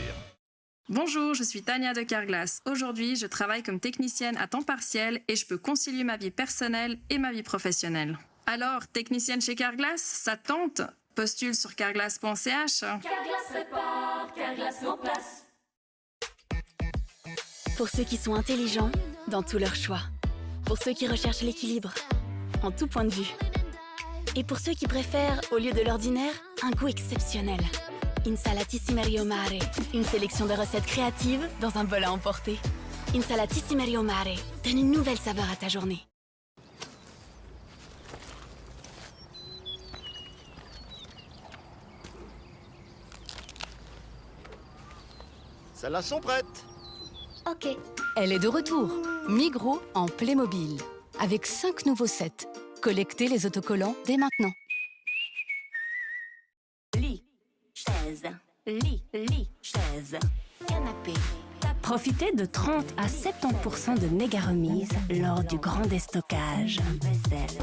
Bonjour, je suis Tania de Carglass. Aujourd'hui, je travaille comme technicienne à temps partiel et je peux concilier ma vie personnelle et ma vie professionnelle. Alors, technicienne chez Carglass, ça tente? Postule sur carglass.ch. Carglass répare, Carglass met en place. Pour ceux qui sont intelligents dans tous leurs choix. Pour ceux qui recherchent l'équilibre en tout point de vue. Et pour ceux qui préfèrent, au lieu de l'ordinaire, un goût exceptionnel. Insalatissime Mare, une sélection de recettes créatives dans un bol à emporter. Insalatissime Mare donne une nouvelle saveur à ta journée. Celles-là sont prêtes. Ok. Elle est de retour. Migros en Playmobil. Avec 5 nouveaux sets. Collectez les autocollants dès maintenant. Lit, chaise, lit, chaise, canapé. Profitez de 30 à 70% de méga remises lors du grand déstockage. Vaisselle.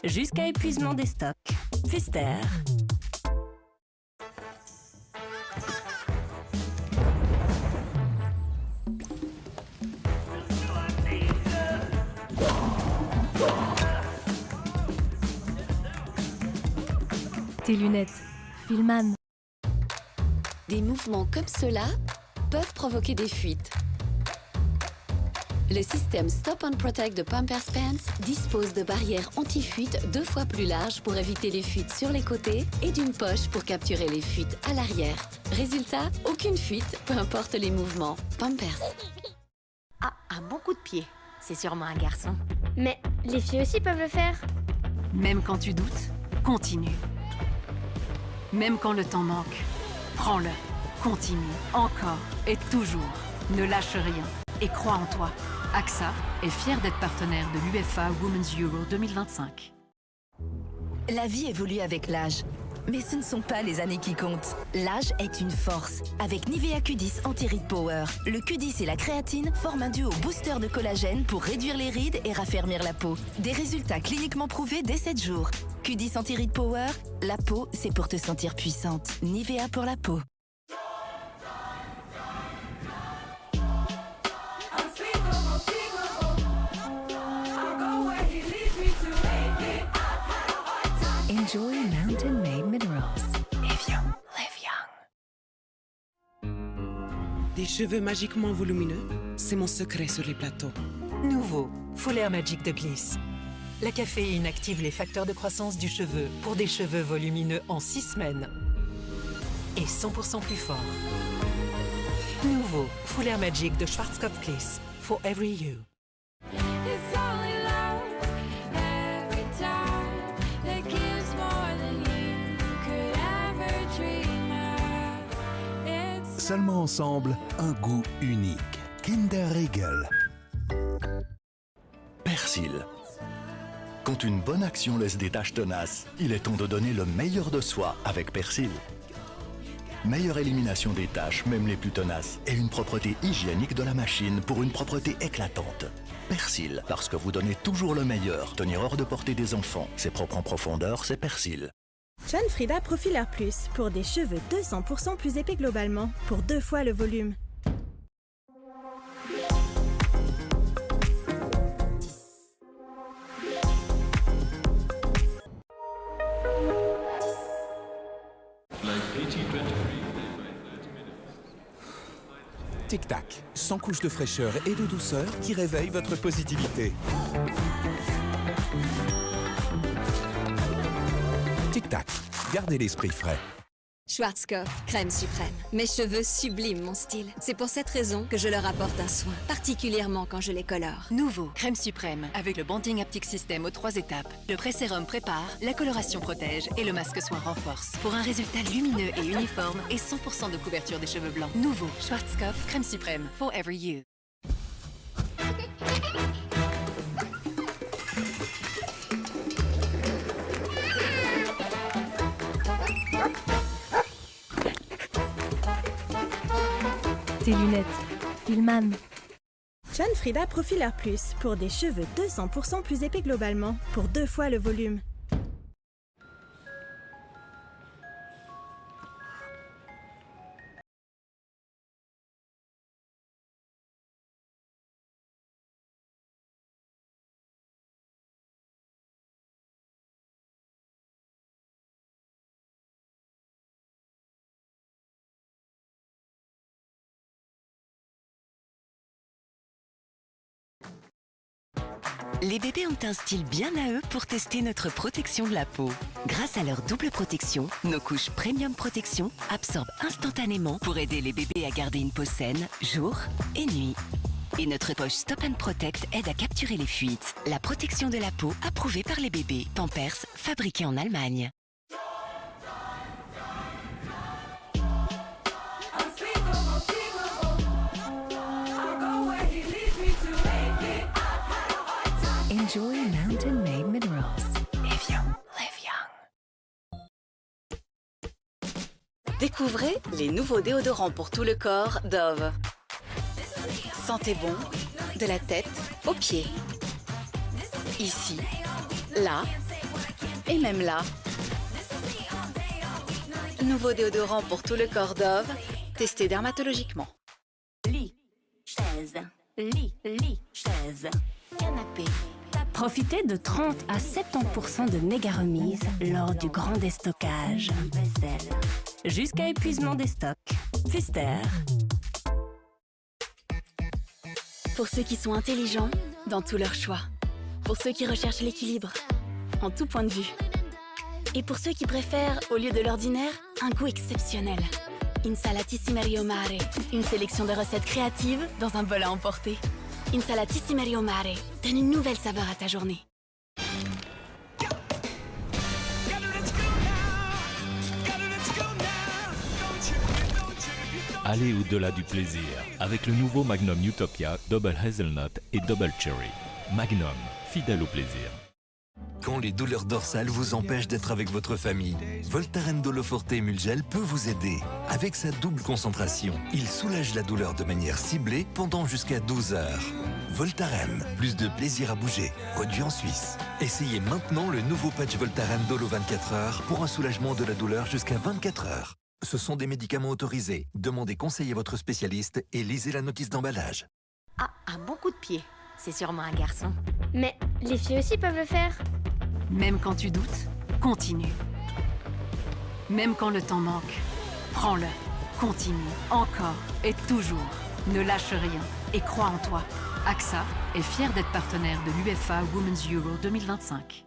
Jusqu'à épuisement des stocks. Pfister. Tes lunettes, Filman. Des mouvements comme cela peuvent provoquer des fuites. Le système Stop and Protect de Pampers Pants dispose de barrières anti-fuite 2 fois plus larges pour éviter les fuites sur les côtés et d'une poche pour capturer les fuites à l'arrière. Résultat, aucune fuite, peu importe les mouvements. Pampers. Ah, un bon coup de pied. C'est sûrement un garçon. Mais les filles aussi peuvent le faire. Même quand tu doutes, continue. Même quand le temps manque, prends-le, continue, encore et toujours. Ne lâche rien et crois en toi. AXA est fier d'être partenaire de l'UEFA Women's Euro 2025. La vie évolue avec l'âge. Mais ce ne sont pas les années qui comptent. L'âge est une force. Avec Nivea Q10 Anti-Rides Power, le Q10 et la créatine forment un duo booster de collagène pour réduire les rides et raffermir la peau. Des résultats cliniquement prouvés dès 7 jours. Q10 Anti-Rides Power, la peau, c'est pour te sentir puissante. Nivea pour la peau. Enjoy Mountain Made Minerals. Live young, live young. Des cheveux magiquement volumineux, c'est mon secret sur les plateaux. Nouveau, Full Air Magic de Gliss. La caféine active les facteurs de croissance du cheveu pour des cheveux volumineux en 6 semaines. Et 100% plus fort. Nouveau Full Air Magic de Schwarzkopf Gliss. For every you. Seulement ensemble, un goût unique. Kinder Riegel. Persil. Quand une bonne action laisse des taches tenaces, il est temps de donner le meilleur de soi avec Persil. Meilleure élimination des taches, même les plus tenaces, et une propreté hygiénique de la machine pour une propreté éclatante. Persil, parce que vous donnez toujours le meilleur. Tenir hors de portée des enfants, c'est propre en profondeur, c'est Persil. John Frieda Profiler Plus pour des cheveux 200% plus épais globalement, pour 2 fois le volume. Tic Tac, 100 couches de fraîcheur et de douceur qui réveillent votre positivité. Tic Tac, gardez l'esprit frais. Schwarzkopf, crème suprême. Mes cheveux subliment mon style. C'est pour cette raison que je leur apporte un soin, particulièrement quand je les colore. Nouveau, crème suprême, avec le Bonding Haptic System aux 3 étapes. Le pré-sérum prépare, la coloration protège et le masque soin renforce. Pour un résultat lumineux et uniforme et 100% de couverture des cheveux blancs. Nouveau, Schwarzkopf, crème suprême, for every you. Tes lunettes, Filman. John Frieda Profiler Plus pour des cheveux 200% plus épais globalement, pour 2 fois le volume. Les bébés ont un style bien à eux pour tester notre protection de la peau. Grâce à leur double protection, nos couches Premium Protection absorbent instantanément pour aider les bébés à garder une peau saine, jour et nuit. Et notre poche Stop and Protect aide à capturer les fuites. La protection de la peau approuvée par les bébés. Pampers, fabriqué en Allemagne. Enjoy Mountain Made Minerals. Live young, live young. Découvrez les nouveaux déodorants pour tout le corps Dove. Sentez bon de la tête aux pieds. Ici, là et même là. Nouveau déodorant pour tout le corps Dove, testé dermatologiquement. Lit, chaise, chaise, canapé. Profitez de 30 à 70% de méga remises lors du grand déstockage. Jusqu'à épuisement des stocks. Pfister. Pour ceux qui sont intelligents dans tous leurs choix. Pour ceux qui recherchent l'équilibre en tout point de vue. Et pour ceux qui préfèrent, au lieu de l'ordinaire, un goût exceptionnel. Insalatissime Mare, une sélection de recettes créatives dans un bol à emporter. Insalatissime Mare, donne une nouvelle saveur à ta journée. Allez au-delà du plaisir avec le nouveau Magnum Utopia Double Hazelnut et Double Cherry. Magnum, fidèle au plaisir. Quand les douleurs dorsales vous empêchent d'être avec votre famille, Voltaren Doloforte Emulgel peut vous aider. Avec sa double concentration, il soulage la douleur de manière ciblée pendant jusqu'à 12 heures. Voltaren, plus de plaisir à bouger, produit en Suisse. Essayez maintenant le nouveau patch Voltaren Dolo 24 heures pour un soulagement de la douleur jusqu'à 24 heures. Ce sont des médicaments autorisés. Demandez conseil à votre spécialiste et lisez la notice d'emballage. Ah, un bon coup de pied. C'est sûrement un garçon. Mais les filles aussi peuvent le faire. Même quand tu doutes, continue. Même quand le temps manque, prends-le. Continue, encore et toujours. Ne lâche rien et crois en toi. AXA est fier d'être partenaire de l'UEFA Women's Euro 2025.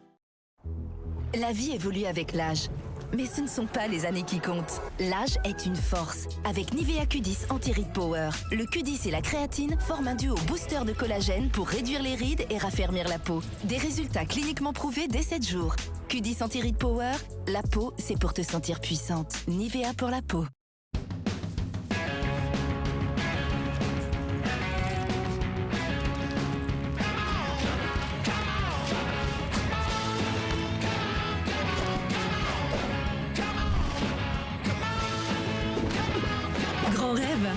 La vie évolue avec l'âge. Mais ce ne sont pas les années qui comptent. L'âge est une force. Avec Nivea Q10 Anti-Rides Power, le Q10 et la créatine forment un duo booster de collagène pour réduire les rides et raffermir la peau. Des résultats cliniquement prouvés dès 7 jours. Q10 Anti-Rides Power, la peau, c'est pour te sentir puissante. Nivea pour la peau. Grand rêve,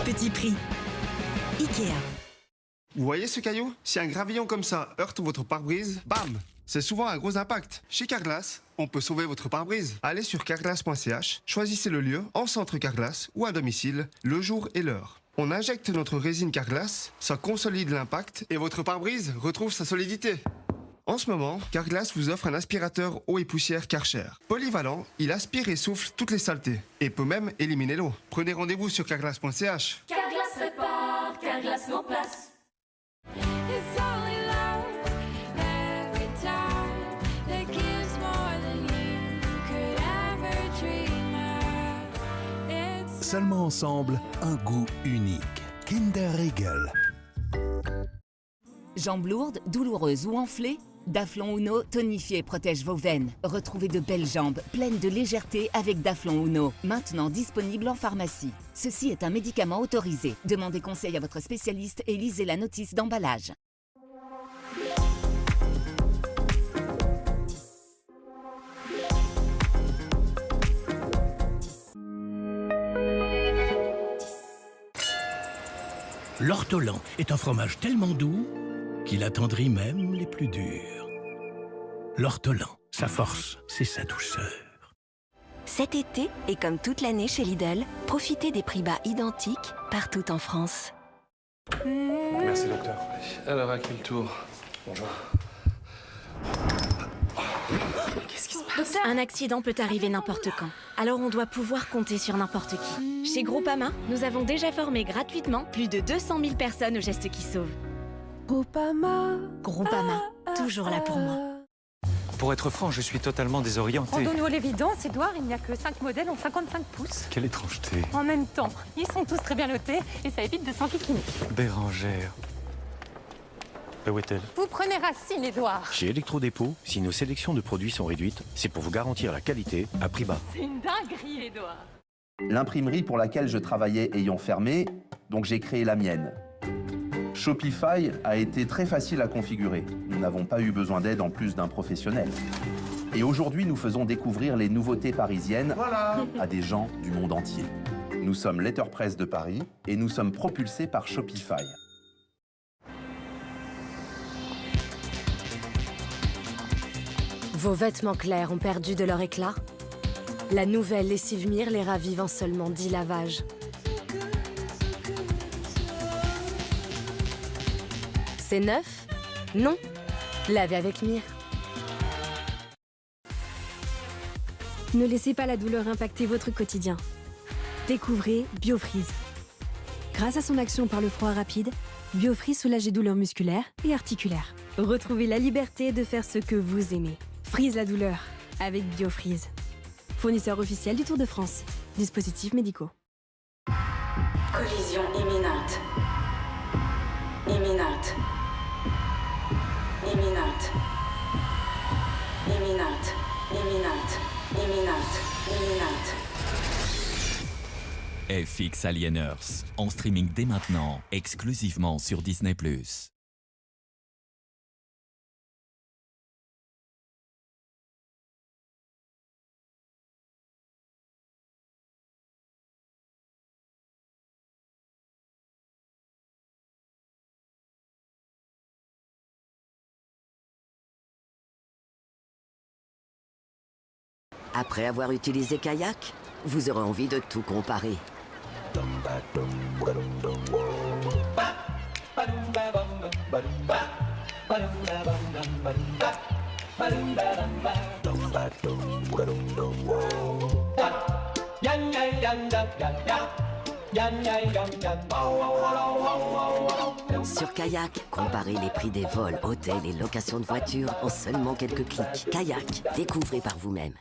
petit prix. Ikea. Vous voyez ce caillou? Si un gravillon comme ça heurte votre pare-brise, bam! C'est souvent un gros impact. Chez Carglass, on peut sauver votre pare-brise. Allez sur carglass.ch, choisissez le lieu, en centre Carglass ou à domicile, le jour et l'heure. On injecte notre résine Carglass, ça consolide l'impact et votre pare-brise retrouve sa solidité. En ce moment, Carglass vous offre un aspirateur eau et poussière Karcher. Polyvalent, il aspire et souffle toutes les saletés et peut même éliminer l'eau. Prenez rendez-vous sur carglass.ch. Carglass répare, Carglass met en place. Seulement ensemble, un goût unique. Kinder Riegel. Jambes lourdes, douloureuses ou enflées? Daflon Uno tonifie et protège vos veines. Retrouvez de belles jambes pleines de légèreté avec Daflon Uno, maintenant disponible en pharmacie. Ceci est un médicament autorisé. Demandez conseil à votre spécialiste et lisez la notice d'emballage. L'ortolan est un fromage tellement doux qu'il attendrit même les plus durs. L'ortolan, sa force, c'est sa douceur. Cet été, et comme toute l'année chez Lidl, profitez des prix bas identiques partout en France. Merci, docteur. Alors, à qui le tour? Bonjour. Qu'est-ce qui se passe? Un accident peut arriver n'importe quand. Alors on doit pouvoir compter sur n'importe qui. Chez Groupama, nous avons déjà formé gratuitement plus de 200 000 personnes aux gestes qui sauvent. Groupama, toujours là pour moi. Pour être franc, je suis totalement désorienté. Rendons-nous à l'évidence, Edouard, il n'y a que 5 modèles en 55 pouces. Quelle étrangeté. En même temps, ils sont tous très bien notés et ça évite de s'enquiquiner. Bérangère. Où est-elle? Vous prenez racine, Edouard. Chez Electrodépôt, si nos sélections de produits sont réduites, c'est pour vous garantir la qualité à prix bas. C'est une dinguerie, Edouard. L'imprimerie pour laquelle je travaillais ayant fermé, donc j'ai créé la mienne. Shopify a été très facile à configurer. Nous n'avons pas eu besoin d'aide en plus d'un professionnel. Et aujourd'hui, nous faisons découvrir les nouveautés parisiennes à des gens du monde entier. Nous sommes Letterpress de Paris et nous sommes propulsés par Shopify. Vos vêtements clairs ont perdu de leur éclat? La nouvelle lessive Mire les ravive en seulement 10 lavages. C'est neuf? Non. Lavez avec Mire. Ne laissez pas la douleur impacter votre quotidien. Découvrez BioFreeze. Grâce à son action par le froid rapide, BioFreeze soulage les douleurs musculaires et articulaires. Retrouvez la liberté de faire ce que vous aimez. Freeze la douleur avec BioFreeze. Fournisseur officiel du Tour de France. Dispositifs médicaux. Collision imminente. Imminente. Imminente. Imminente. Imminente. Imminente. Imminente. FX Alieners, en streaming dès maintenant, exclusivement sur Disney+. Après avoir utilisé Kayak, vous aurez envie de tout comparer. Sur Kayak, comparez les prix des vols, hôtels et locations de voitures en seulement quelques clics. Kayak, découvrez par vous-même.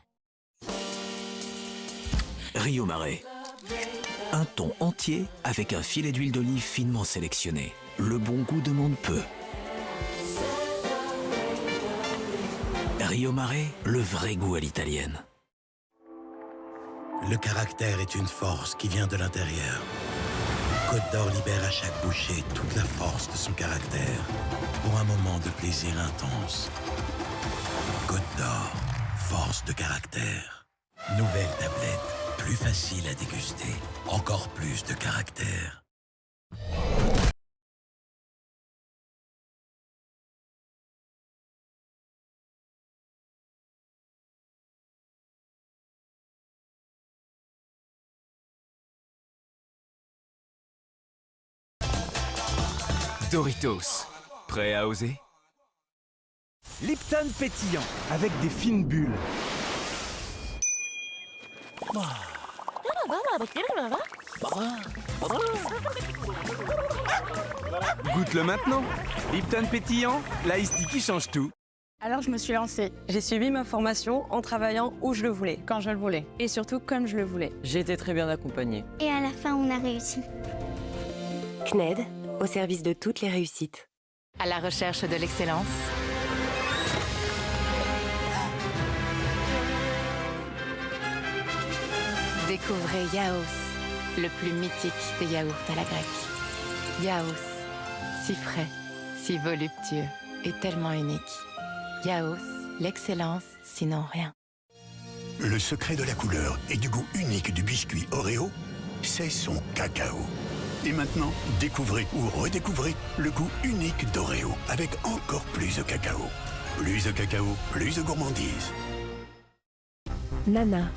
Rio Mare. Un thon entier avec un filet d'huile d'olive finement sélectionné. Le bon goût demande peu. Rio Mare, le vrai goût à l'italienne. Le caractère est une force qui vient de l'intérieur. Côte d'Or libère à chaque bouchée toute la force de son caractère pour un moment de plaisir intense. Côte d'Or, force de caractère. Nouvelle tablette, plus facile à déguster, encore plus de caractère. Doritos, prêt à oser? Lipton pétillant, avec des fines bulles. Goûte-le maintenant. Lipton pétillant, l'ice tea qui change tout. Alors je me suis lancée. J'ai suivi ma formation en travaillant où je le voulais, quand je le voulais. Et surtout comme je le voulais. J'ai été très bien accompagnée. Et à la fin, on a réussi. CNED, au service de toutes les réussites. À la recherche de l'excellence. Découvrez Yaos, le plus mythique des yaourts à la grecque. Yaos, si frais, si voluptueux et tellement unique. Yaos, l'excellence, sinon rien. Le secret de la couleur et du goût unique du biscuit Oreo, c'est son cacao. Et maintenant, découvrez ou redécouvrez le goût unique d'Oreo avec encore plus de cacao. Plus de cacao, plus de gourmandise. Nana.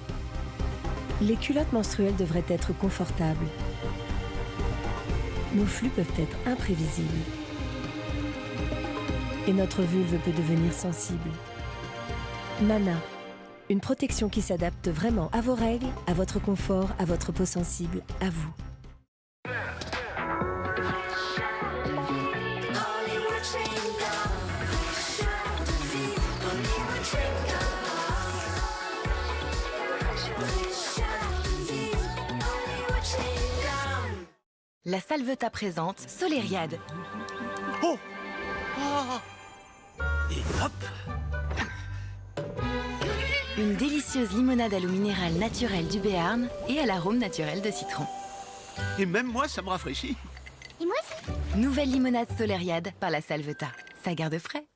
Les culottes menstruelles devraient être confortables. Nos flux peuvent être imprévisibles. Et notre vulve peut devenir sensible. Nana. Une protection qui s'adapte vraiment à vos règles, à votre confort, à votre peau sensible, à vous. La Salvetat présente Solériade. Oh, et hop. Une délicieuse limonade à l'eau minérale naturelle du Béarn et à l'arôme naturel de citron. Et même moi, ça me rafraîchit. Et moi aussi. Nouvelle limonade Solériade par la Salvetat. Ça garde frais.